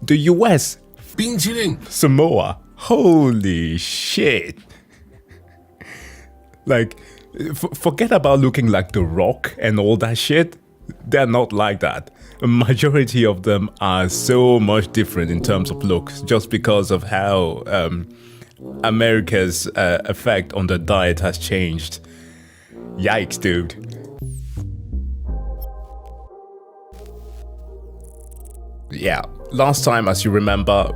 The US, 冰淇淋 Samoa, holy shit. Like, forget about looking like The Rock and all that shit. They're not like that. A majority of them are so much different in terms of looks, just because of how America's effect on the diet has changed. Yikes, dude. Yeah, last time, as you remember,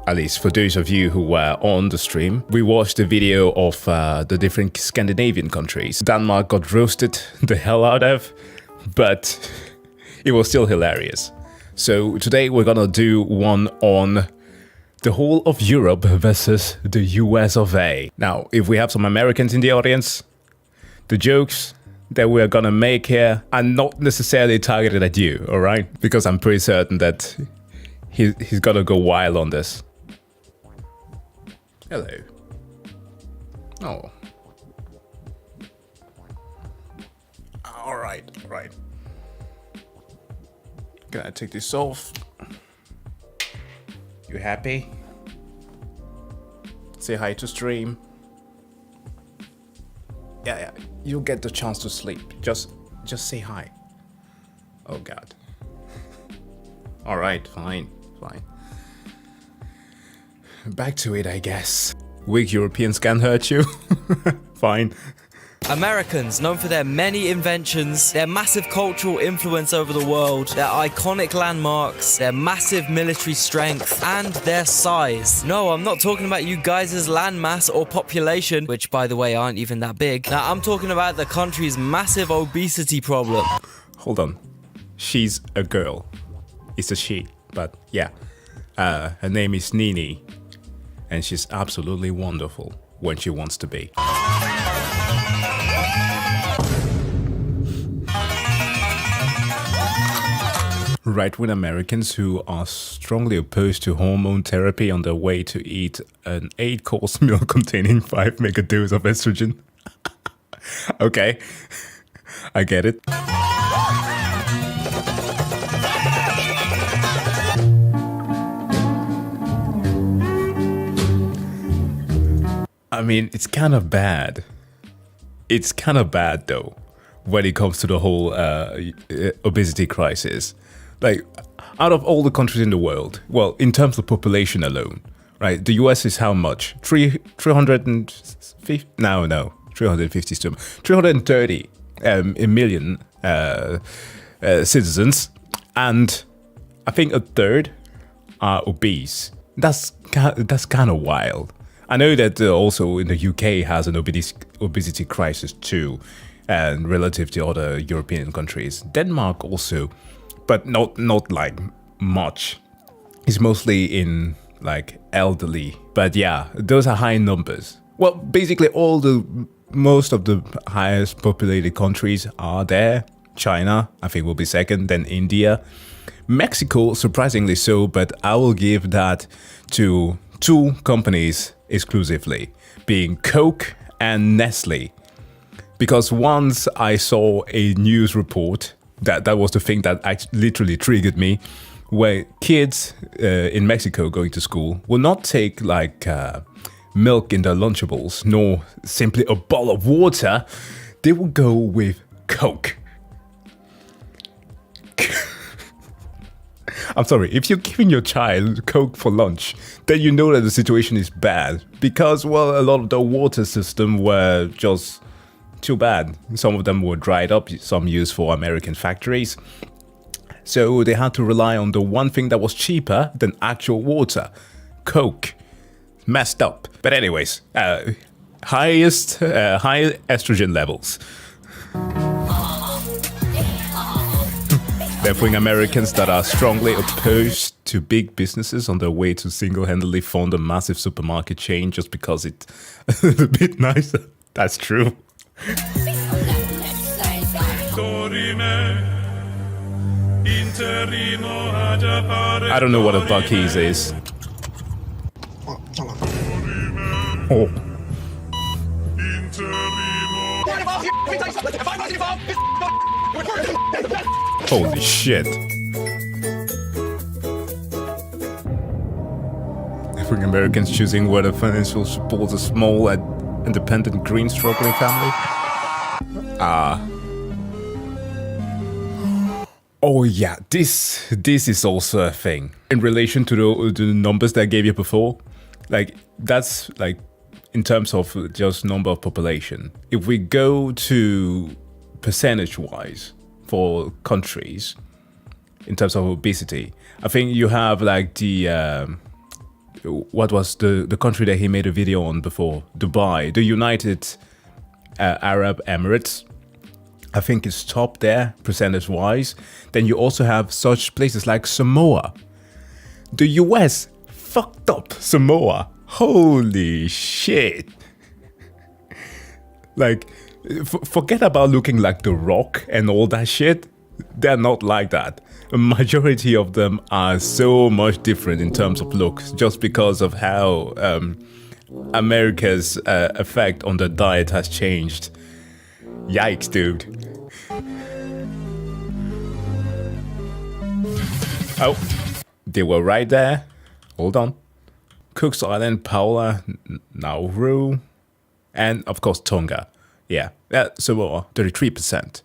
at least for those of you who were on the stream, we watched a video of the different Scandinavian countries. Denmark got roasted the hell out of, but it was still hilarious. So today we're gonna do one on the whole of Europe versus the US of A. Now, if we have some Americans in the audience, the jokes that we're gonna make here are not necessarily targeted at you, alright? Because I'm pretty certain that he's gonna go wild on this. Hello. Oh. Alright. Gonna take this off. You happy? Say hi to stream. Yeah, you'll get the chance to sleep. Just say hi. Oh god. Alright, fine. Back to it, I guess. Weak Europeans can hurt you. Fine. Americans, known for their many inventions, their massive cultural influence over the world, their iconic landmarks, their massive military strength, and their size. No, I'm not talking about you guys' landmass or population, which by the way aren't even that big. Now, I'm talking about the country's massive obesity problem. Hold on. She's a girl. It's a she, but yeah. Her name is Nini, and she's absolutely wonderful when she wants to be. Right-wing Americans who are strongly opposed to hormone therapy on their way to eat an 8-course meal containing 5 megadose of estrogen. Okay, I get it. I mean, it's kind of bad. It's kind of bad though, when it comes to the whole obesity crisis. Like, out of all the countries in the world, well, in terms of population alone, right? The US is how much? 350? No, 350 still. 330 million citizens, and I think a third are obese. That's kind of wild. I know that also in the UK has an obesity crisis too, and relative to other European countries. Denmark also, but not like much. It's mostly in like elderly. But yeah, those are high numbers. Well, basically most of the highest populated countries are there. China, I think, will be second, then India. Mexico, surprisingly so, but I will give that to 2 companies exclusively, being Coke and Nestle. Because once I saw a news report, that was the thing that literally triggered me, where kids in Mexico going to school will not take like milk in their Lunchables, nor simply a bowl of water. They will go with Coke. I'm sorry, if you're giving your child Coke for lunch, then you know that the situation is bad. Because, well, a lot of the water system were just too bad. Some of them were dried up, some used for American factories. So they had to rely on the one thing that was cheaper than actual water, Coke. Messed up. But anyways, high estrogen levels. Left-wing Americans that are strongly opposed to big businesses on their way to single-handedly fund a massive supermarket chain just because it's a bit nicer. That's true. I don't know what a Buc-ee's is. Oh. Holy shit. African Americans choosing whether financial support a small and independent green struggling family. Oh yeah, this is also a thing in relation to the numbers that I gave you before. Like that's like in terms of just number of population. If we go to percentage-wise for countries in terms of obesity, I think you have like the what was the country that he made a video on before? Dubai, the United Arab Emirates. I think it's top there percentage-wise. Then you also have such places like Samoa. The US fucked up Samoa. Holy shit. Like, forget about looking like The Rock and all that shit. They're not like that. A majority of them are so much different in terms of looks, just because of how America's effect on the diet has changed. Yikes, dude. Oh, they were right there. Hold on. Cook's Island, Paula, Nauru, and of course Tonga. Yeah, Samoa, 33%.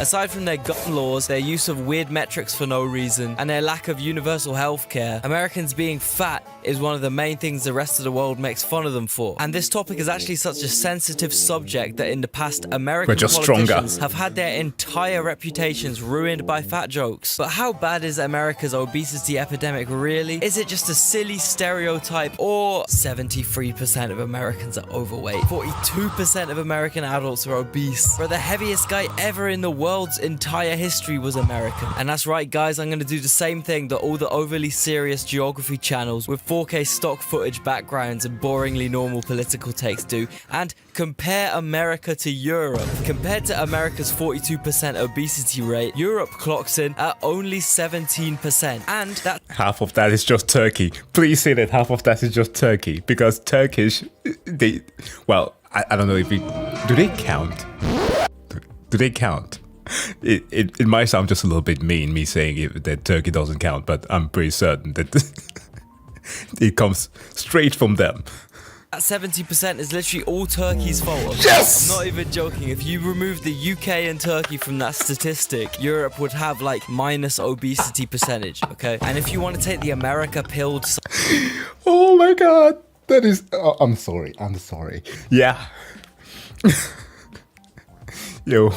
Aside from their gun laws, their use of weird metrics for no reason, and their lack of universal health care, Americans being fat is one of the main things the rest of the world makes fun of them for. And this topic is actually such a sensitive subject that in the past, American politicians have had their entire reputations ruined by fat jokes. But how bad is America's obesity epidemic really? Is it just a silly stereotype, or 73% of Americans are overweight? 42% of American adults are obese. Bro, the heaviest guy ever in the world's entire history was American. And that's right, guys, I'm gonna do the same thing that all the overly serious geography channels with 4K stock footage backgrounds and boringly normal political takes do, and compare America to Europe. Compared to America's 42% obesity rate, Europe clocks in at only 17%, and that half of that is just Turkey. Please say that half of that is just Turkey, because Turkish, well, I don't know if do they count? Do they count? It might sound just a little bit mean, me saying that Turkey doesn't count, but I'm pretty certain that it comes straight from them. That 70% is literally all Turkey's fault. Yes! I'm not even joking. If you remove the UK and Turkey from that statistic, Europe would have like minus obesity percentage, okay? And if you want to take the America pilled... Oh my god. That is... Oh, I'm sorry. Yeah. Yo,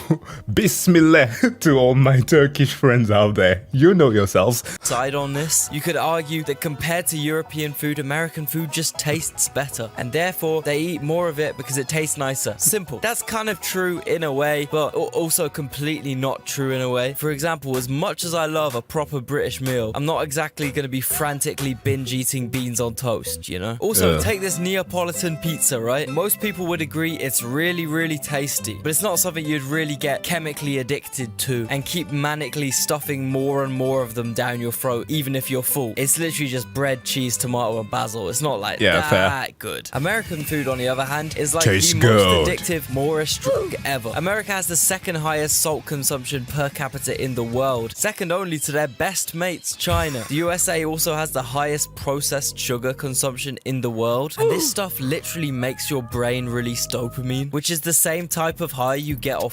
bismillah to all my Turkish friends out there. You know yourselves. Side on this, you could argue that compared to European food, American food just tastes better. And therefore, they eat more of it because it tastes nicer. Simple. That's kind of true in a way, but also completely not true in a way. For example, as much as I love a proper British meal, I'm not exactly going to be frantically binge eating beans on toast, you know? Also, take this Neapolitan pizza, right? Most people would agree it's really, really tasty, but it's not something you'd really get chemically addicted to and keep manically stuffing more and more of them down your throat even if you're full. It's literally just bread, cheese, tomato and basil. It's not like that good. American food, on the other hand, is like Tastes the good. most addictive Moorish drug ever. America has the second highest salt consumption per capita in the world, second only to their best mates, China. The USA also has the highest processed sugar consumption in the world, and this stuff literally makes your brain release dopamine, which is the same type of high you get off.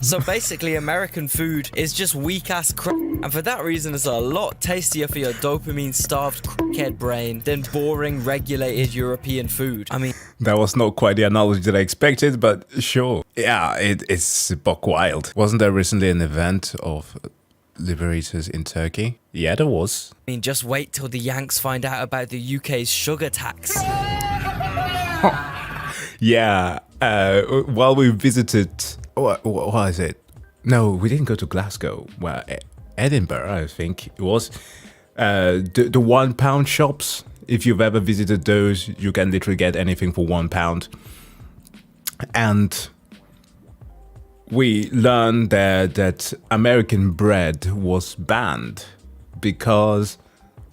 So basically, American food is just weak-ass crap, and for that reason, it's a lot tastier for your dopamine-starved crackhead brain than boring, regulated European food. I mean... That was not quite the analogy that I expected, but sure. Yeah, it's buck wild. Wasn't there recently an event of liberators in Turkey? Yeah, there was. I mean, just wait till the Yanks find out about the UK's sugar tax. Yeah, while we visited... What is it? No, we didn't go to Glasgow. Well, Edinburgh, I think it was. The £1 shops. If you've ever visited those, you can literally get anything for £1. And we learned that American bread was banned because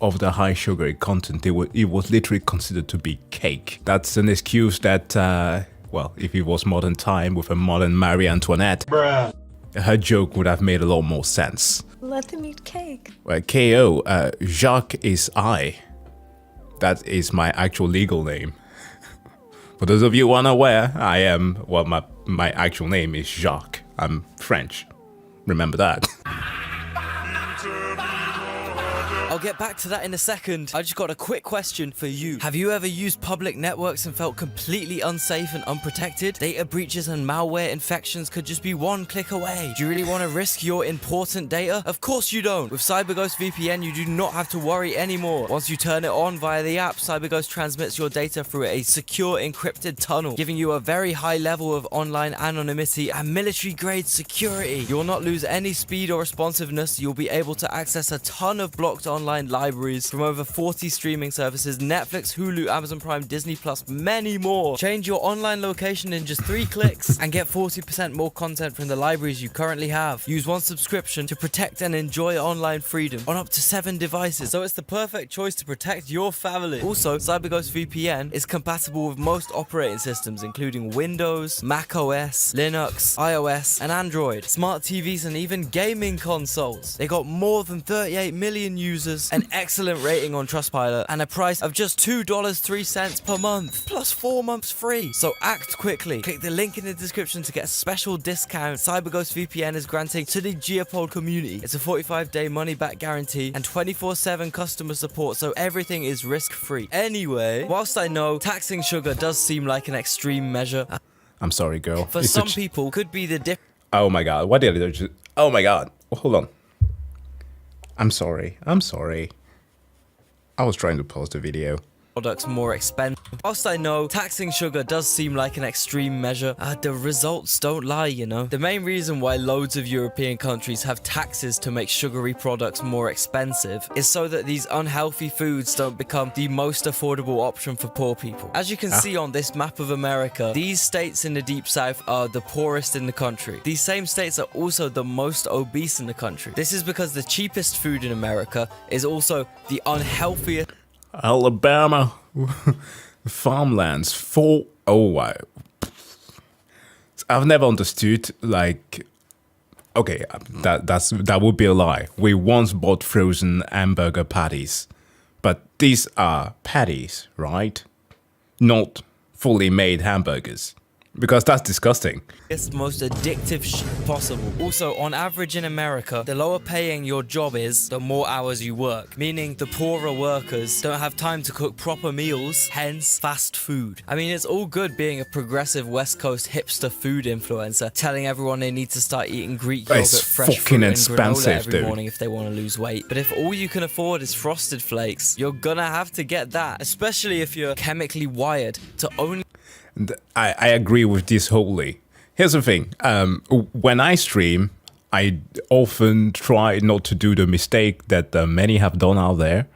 of the high sugary content. It was literally considered to be cake. That's an excuse that... well, if it was modern time with a modern Marie Antoinette, her joke would have made a lot more sense. Let them eat cake. Well, KO, Jacques is I. That is my actual legal name. For those of you unaware, I am, well, my actual name is Jacques. I'm French. Remember that. I'll get back to that in a second. I just got a quick question for you. Have you ever used public networks and felt completely unsafe and unprotected? Data breaches and malware infections could just be one click away. Do you really want to risk your important data? Of course you don't. With CyberGhost VPN, you do not have to worry anymore. Once you turn it on via the app, CyberGhost transmits your data through a secure encrypted tunnel, giving you a very high level of online anonymity and military-grade security. You will not lose any speed or responsiveness. You'll be able to access a ton of blocked online libraries from over 40 streaming services: Netflix, Hulu, Amazon Prime, Disney Plus, many more. Change your online location in just 3 clicks and get 40% more content from the libraries you currently have. Use one subscription to protect and enjoy online freedom on up to 7 devices, so it's the perfect choice to protect your family. Also, CyberGhost VPN is compatible with most operating systems, including Windows, Mac OS, Linux, iOS, and Android, smart TVs, and even gaming consoles. They got more than 38 million users, an excellent rating on Trustpilot, and a price of just $2.03 per month, plus 4 months free. So act quickly. Click the link in the description to get a special discount CyberGhost VPN is granting to the Geopold community. It's a 45-day money-back guarantee and 24/7 customer support, so everything is risk-free. Anyway, whilst I know taxing sugar does seem like an extreme measure, I'm sorry, girl. for some people could be the Oh my god, what did I do? Oh my god. Hold on. I'm sorry. I was trying to pause the video. products more expensive. Whilst I know taxing sugar does seem like an extreme measure, the results don't lie, you know. The main reason why loads of European countries have taxes to make sugary products more expensive is so that these unhealthy foods don't become the most affordable option for poor people. As you can see on this map of America, these states in the deep south are the poorest in the country. These same states are also the most obese in the country. This is because the cheapest food in America is also the unhealthiest. Alabama farmlands for wow. I've never understood, like, okay, that would be a lie. We once bought frozen hamburger patties, but these are patties, right? Not fully made hamburgers, because that's disgusting. It's the most addictive shit possible. Also, on average in America, the lower paying your job is, the more hours you work. Meaning the poorer workers don't have time to cook proper meals, hence fast food. I mean, it's all good being a progressive West Coast hipster food influencer, telling everyone they need to start eating Greek yogurt, It's fresh fucking fruit, and expensive, granola every dude. morning if they want to lose weight. But if all you can afford is Frosted Flakes, you're gonna have to get that, especially if you're chemically wired to only. I agree with this wholly. Here's the thing. When I stream, I often try not to do the mistake that many have done out there,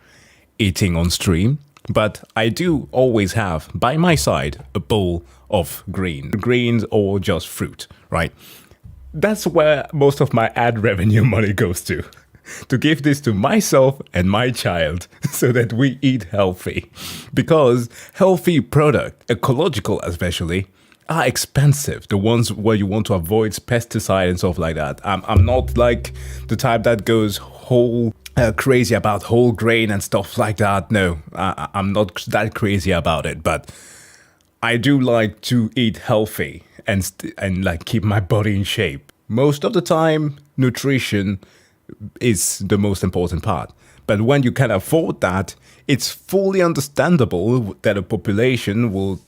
eating on stream. But I do always have by my side a bowl of greens or just fruit, right? That's where most of my ad revenue money goes to give this to myself and my child so that we eat healthy. Because healthy product, ecological especially, are expensive. The ones where you want to avoid pesticide and stuff like that. I'm not like the type that goes whole crazy about whole grain and stuff like that. No, I'm not that crazy about it. But I do like to eat healthy and like keep my body in shape. Most of the time, nutrition is the most important part. But when you can afford that, it's fully understandable that a population will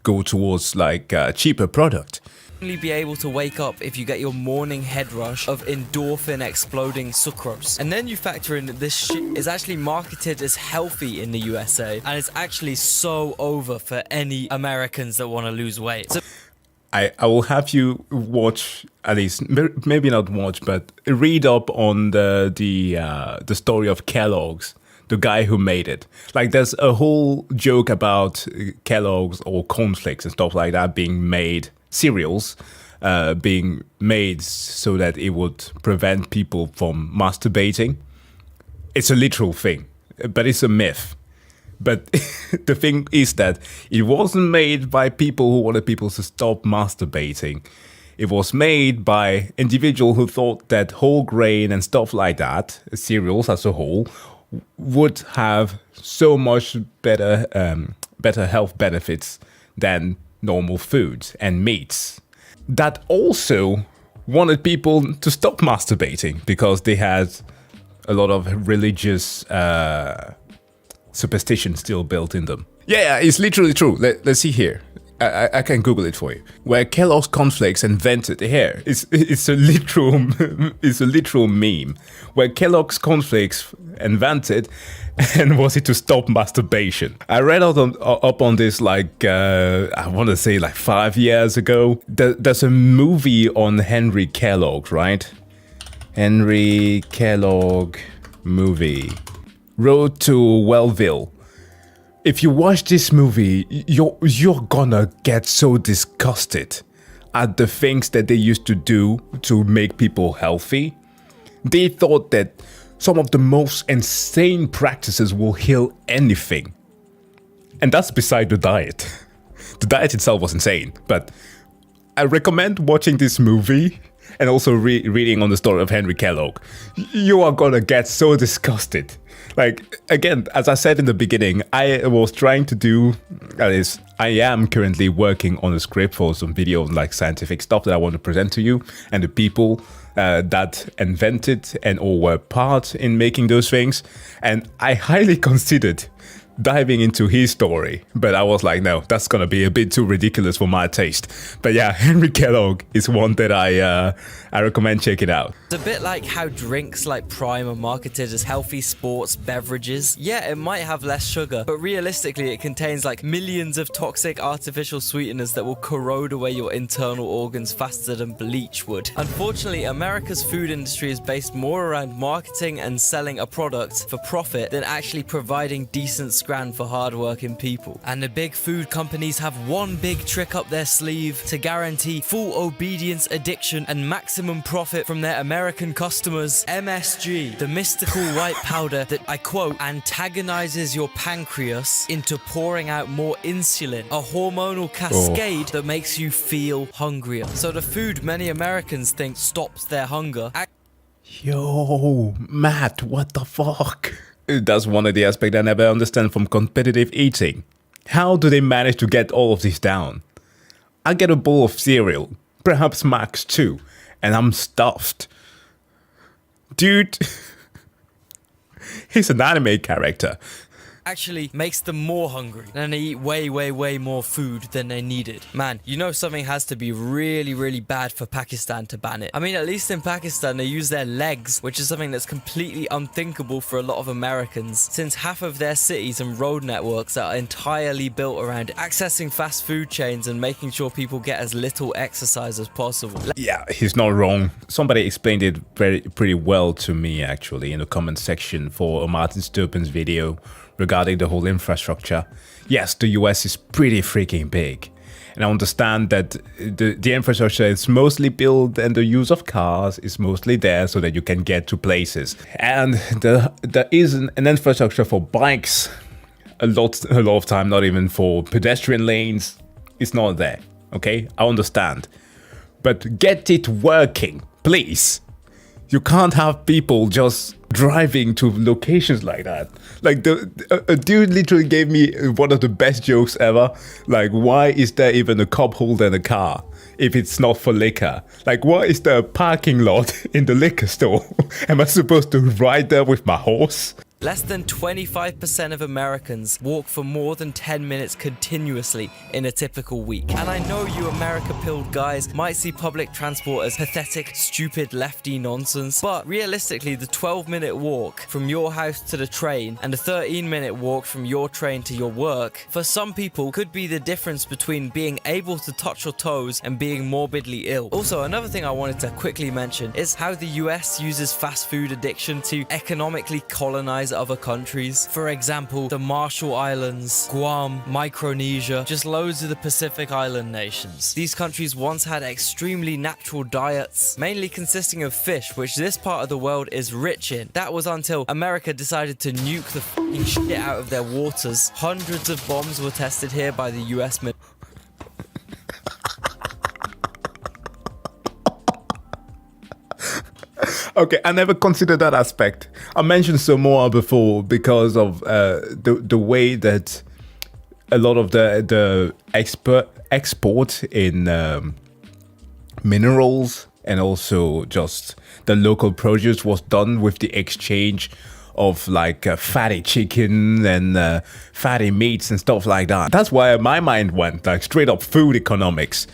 go towards like a cheaper product. Only be able to wake up if you get your morning head rush of endorphin exploding sucrose. And then you factor in that this shit is actually marketed as healthy in the USA, and it's actually so over for any Americans that want to lose weight. So I will have you watch, at least maybe not watch, but read up on the story of Kellogg's, the guy who made it. Like, there's a whole joke about Kellogg's or cornflakes and stuff like that being made, cereals being made so that it would prevent people from masturbating. It's a literal thing, but it's a myth. But the thing is that it wasn't made by people who wanted people to stop masturbating. It was made by individuals who thought that whole grain and stuff like that, cereals as a whole, would have so much better health benefits than normal foods and meats. That also wanted people to stop masturbating because they had a lot of religious superstition still built in them. Yeah, it's literally true. Let's see here. I can Google it for you. Where Kellogg's cornflakes invented here. It's a literal meme. Where Kellogg's cornflakes invented, and was it to stop masturbation? I read up on this like I want to say like 5 years ago. There's a movie on Henry Kellogg, right? Henry Kellogg movie. Road to Wellville. If you watch this movie, you're gonna get so disgusted at the things that they used to do to make people healthy. They thought that some of the most insane practices will heal anything. And that's beside the diet. The diet itself was insane, but I recommend watching this movie and also reading on the story of Henry Kellogg. You are gonna get so disgusted. Like, again, as I said in the beginning, I was trying to do, that is, I am currently working on a script for some video, like scientific stuff that I want to present to you, and the people that invented and or were part in making those things. And I highly considered diving into his story, but I was like, no, that's gonna be a bit too ridiculous for my taste. But yeah, Henry Kellogg is one that I recommend checking out. It's a bit like how drinks like Prime are marketed as healthy sports beverages. Yeah, it might have less sugar, but realistically it contains like millions of toxic artificial sweeteners that will corrode away your internal organs faster than bleach would. Unfortunately, America's food industry is based more around marketing and selling a product for profit than actually providing decent scran for hardworking people. And the big food companies have one big trick up their sleeve to guarantee full obedience, addiction, and maximum profit from their American customers. MSG, the mystical white powder that, I quote, antagonizes your pancreas into pouring out more insulin, a hormonal cascade that makes you feel hungrier. So the food many Americans think stops their hunger. Yo, Matt, what the fuck? That's one of the aspects I never understand from competitive eating. How do they manage to get all of this down? I get a bowl of cereal, perhaps max 2, and I'm stuffed. Dude, he's an anime character. Actually makes them more hungry, and they eat way more food than they needed. Man, you know something has to be really bad for Pakistan to ban it. I mean, at least in Pakistan they use their legs, which is something that's completely unthinkable for a lot of Americans, since half of their cities and road networks are entirely built around accessing fast food chains and making sure people get as little exercise as possible. Yeah, he's not wrong. Somebody explained it pretty well to me actually in the comment section for Martin Stupin's video regarding the whole infrastructure. Yes, the US is pretty freaking big. And I understand that the infrastructure is mostly built and the use of cars is mostly there so that you can get to places. And there is an infrastructure for bikes a lot of time, not even for pedestrian lanes. It's not there, okay? I understand. But get it working, please. You can't have people just driving to locations like that. Like, a dude literally gave me one of the best jokes ever. Like, why is there even a cup holder in a car if it's not for liquor? Like, why is there a parking lot in the liquor store? Am I supposed to ride there with my horse? Less than 25% of Americans walk for more than 10 minutes continuously in a typical week. And I know you America-pilled guys might see public transport as pathetic, stupid, lefty nonsense, but realistically, the 12-minute walk from your house to the train and the 13-minute walk from your train to your work, for some people, could be the difference between being able to touch your toes and being morbidly ill. Also, another thing I wanted to quickly mention is how the US uses fast food addiction to economically colonize other countries. For example, the Marshall Islands, Guam, Micronesia, just loads of the Pacific Island nations. These countries once had extremely natural diets, mainly consisting of fish, which this part of the world is rich in. That was until America decided to nuke the f***ing shit out of their waters. Hundreds of bombs were tested here by the US military. Okay, I never considered that aspect. I mentioned Samoa before because of the way that a lot of the export in minerals and also just the local produce was done with the exchange of like fatty chicken and fatty meats and stuff like that. That's why my mind went like straight up food economics.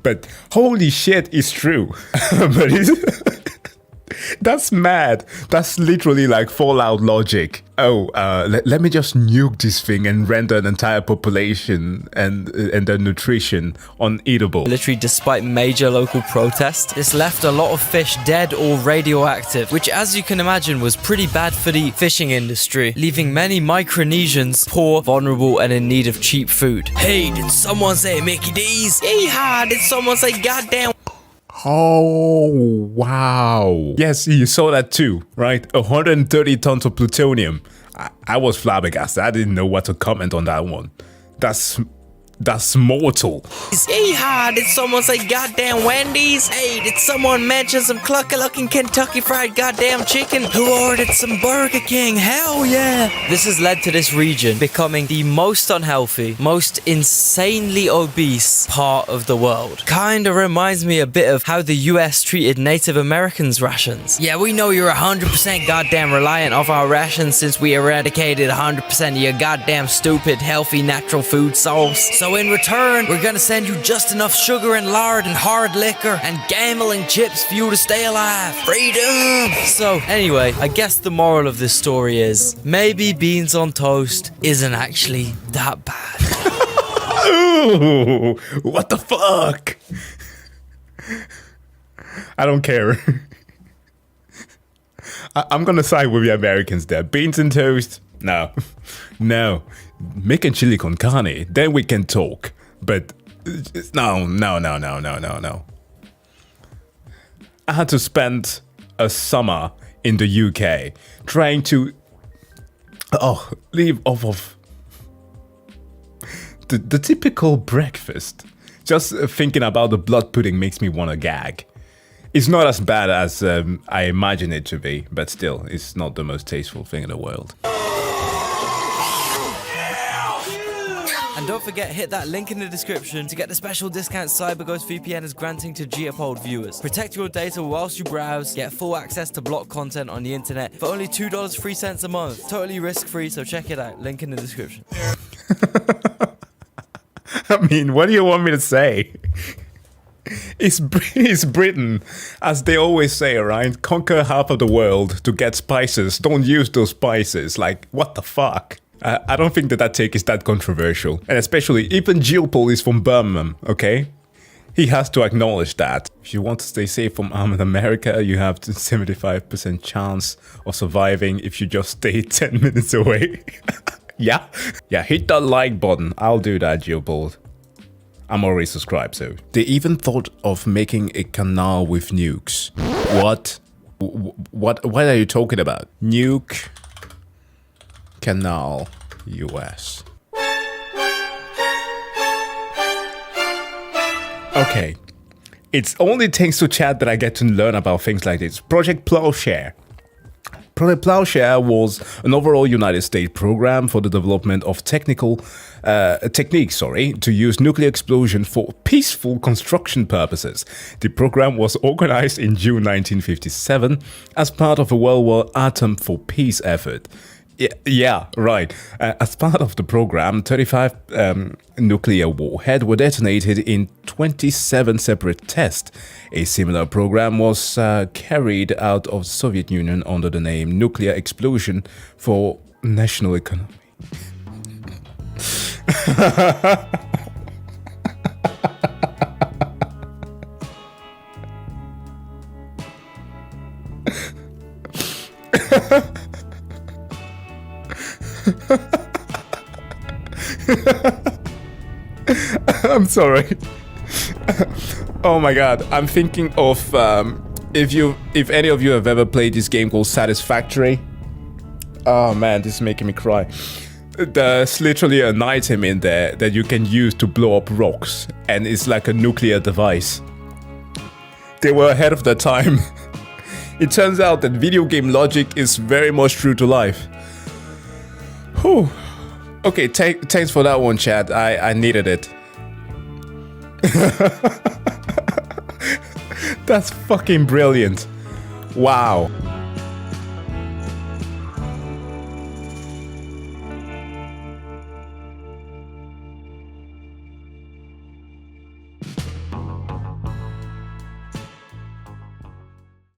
But holy shit, it's true. But that's mad. That's literally like Fallout logic. Oh, let me just nuke this thing and render an entire population and their nutrition uneatable. Literally, despite major local protests, this left a lot of fish dead or radioactive, which, as you can imagine, was pretty bad for the fishing industry, leaving many Micronesians poor, vulnerable, and in need of cheap food. Hey, did someone say Mickey D's? Yeehaw, did someone say goddamn? Oh, wow. Yes, you saw that too, right? 130 tons of plutonium. I was flabbergasted. I didn't know what to comment on that one. That's mortal. Yeehaw, did someone say goddamn Wendy's? Hey, did someone mention some clucky-looking Kentucky Fried goddamn chicken? Who ordered some Burger King? Hell yeah! This has led to this region becoming the most unhealthy, most insanely obese part of the world. Kinda reminds me a bit of how the US treated Native Americans' rations. Yeah, we know you're 100% goddamn reliant of our rations since we eradicated 100% of your goddamn stupid, healthy, natural food source. So in return, we're gonna send you just enough sugar and lard and hard liquor and gambling chips for you to stay alive. Freedom! So anyway, I guess the moral of this story is maybe beans on toast isn't actually that bad. Ooh, what the fuck? I don't care. I'm gonna side with the Americans there. Beans and toast? No. No. Making chili con carne, then we can talk. But no. I had to spend a summer in the UK trying to leave off of the typical breakfast. Just thinking about the blood pudding makes me want to gag. It's not as bad as I imagine it to be, but still, it's not the most tasteful thing in the world. And don't forget, hit that link in the description to get the special discount CyberGhost VPN is granting to Geopold viewers. Protect your data whilst you browse, get full access to blocked content on the internet for only $2.03 a month. Totally risk-free, so check it out. Link in the description. I mean, what do you want me to say? It's Britain, as they always say, right? Conquer half of the world to get spices. Don't use those spices. Like, what the fuck? I don't think that take is that controversial. And especially, even Geopold is from Birmingham, okay? He has to acknowledge that. If you want to stay safe from armed America, you have a 75% chance of surviving if you just stay 10 minutes away. Yeah, hit that like button. I'll do that, Geopold. I'm already subscribed, so. They even thought of making a canal with nukes. What? What are you talking about? Nuke Canal US. Okay. It's only thanks to chat that I get to learn about things like this. Project Plowshare. Project Plowshare was an overall United States program for the development of techniques to use nuclear explosion for peaceful construction purposes. The program was organized in June 1957 as part of a World War Atom for Peace effort. Yeah, right. As part of the program, 35 nuclear warheads were detonated in 27 separate tests. A similar program was carried out of the Soviet Union under the name Nuclear Explosion for National Economy. I'm sorry. Oh my god, I'm thinking of if any of you have ever played this game called Satisfactory. Oh man, this is making me cry. There's literally an item in there that you can use to blow up rocks, and it's like a nuclear device. They were ahead of their time. It turns out that video game logic is very much true to life. Whew. Okay, thanks for that one, chat. I needed it. That's fucking brilliant. Wow.